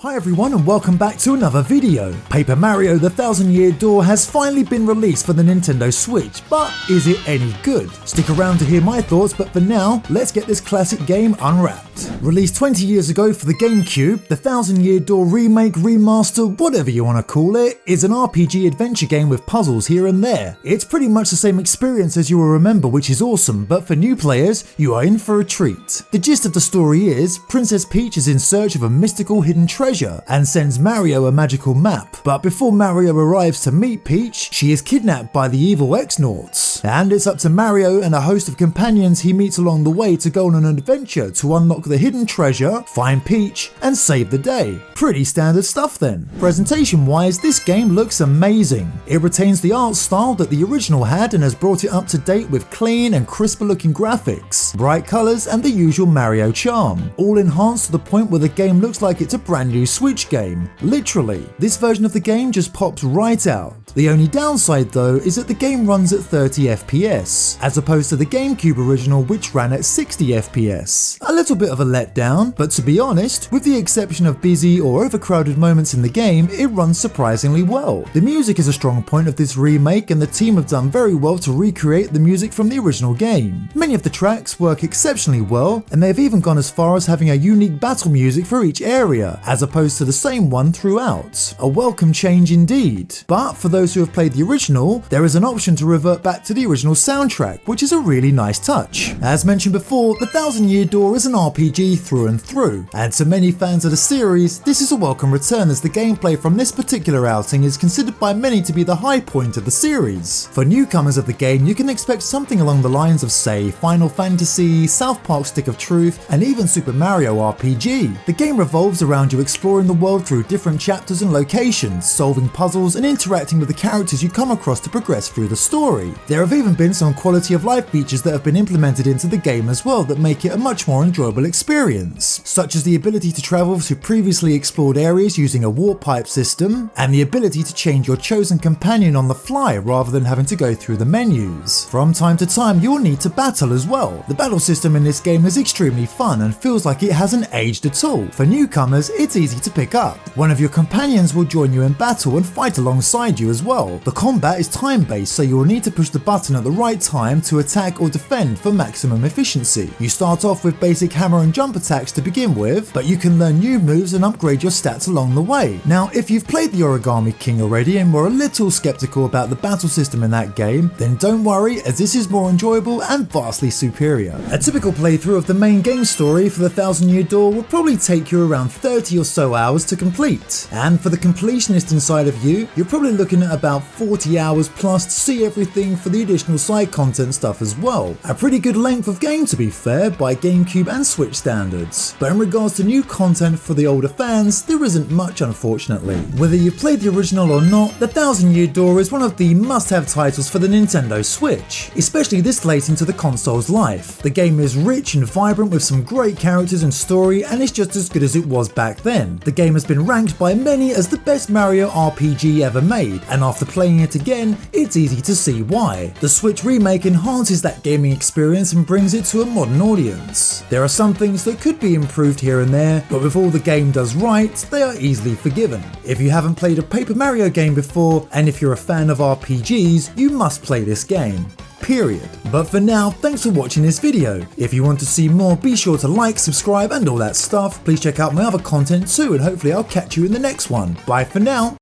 Hi everyone and welcome back to another video. Paper Mario: The Thousand Year Door has finally been released for the Nintendo Switch, but is it any good? Stick around to hear my thoughts, but for now, let's get this classic game unwrapped. Released 20 years ago for the GameCube, The Thousand Year Door remake, remaster, whatever you want to call it, is an RPG adventure game with puzzles here and there. It's pretty much the same experience as you will remember, which is awesome, but for new players, you are in for a treat. The gist of the story is, Princess Peach is in search of a mystical hidden treasure and sends Mario a magical map, but before Mario arrives to meet Peach, she is kidnapped by the evil X-Nauts, and it's up to Mario and a host of companions he meets along the way to go on an adventure to unlock the hidden treasure, find Peach, and save the day. Pretty standard stuff then. Presentation wise, this game looks amazing. It retains the art style that the original had and has brought it up to date with clean and crisper looking graphics, bright colours and the usual Mario charm, all enhanced to the point where the game looks like it's a brand new Switch game. Literally, this version of the game just pops right out. The only downside though is that the game runs at 30 FPS, as opposed to the GameCube original which ran at 60 FPS. A little bit of a letdown, but to be honest, with the exception of busy or overcrowded moments in the game, it runs surprisingly well. The music is a strong point of this remake and the team have done very well to recreate the music from the original game. Many of the tracks work exceptionally well, and they've even gone as far as having a unique battle music for each area, as opposed to the same one throughout. A welcome change indeed. But for those who have played the original, there is an option to revert back to the original soundtrack, which is a really nice touch. As mentioned before, The Thousand Year Door is an RPG through and through, and to many fans of the series, this is a welcome return as the gameplay from this particular outing is considered by many to be the high point of the series. For newcomers of the game, you can expect something along the lines of, say, Final Fantasy, South Park Stick of Truth, and even Super Mario RPG. The game revolves around you exploring the world through different chapters and locations, solving puzzles and interacting with the characters you come across to progress through the story. There have even been some quality of life features that have been implemented into the game as well that make it a much more enjoyable experience, such as the ability to travel to previously explored areas using a warp pipe system, and the ability to change your chosen companion on the fly rather than having to go through the menus. From time to time you'll need to battle as well. The battle system in this game is extremely fun and feels like it hasn't aged at all. For newcomers, it's easy to pick up. One of your companions will join you in battle and fight alongside you as well. The combat is time-based, so you will need to push the button at the right time to attack or defend for maximum efficiency. You start off with basic hammer and jump attacks to begin with, but you can learn new moves and upgrade your stats along the way. Now, if you've played the Origami King already and were a little skeptical about the battle system in that game, then don't worry, as this is more enjoyable and vastly superior. A typical playthrough of the main game story for The Thousand Year Door will probably take you around 30 or so hours to complete, and for the completionist inside of you, you're probably looking at about 40 hours plus to see everything for the additional side content stuff as well. A pretty good length of game to be fair by GameCube and Switch standards, but in regards to new content for the older fans, there isn't much unfortunately. Whether you've played the original or not, The Thousand Year Door is one of the must-have titles for the Nintendo Switch, especially this late into the console's life. The game is rich and vibrant with some great characters and story, and it's just as good as it was back then. The game has been ranked by many as the best Mario RPG ever made, and after playing it again, it's easy to see why. The Switch remake enhances that gaming experience and brings it to a modern audience. There are some things that could be improved here and there, but with all the game does right, they are easily forgiven. If you haven't played a Paper Mario game before, and if you're a fan of RPGs, you must play this game. Period. But for now, thanks for watching this video. If you want to see more, be sure to like, subscribe and all that stuff. Please check out my other content too, and hopefully I'll catch you in the next one. Bye for now.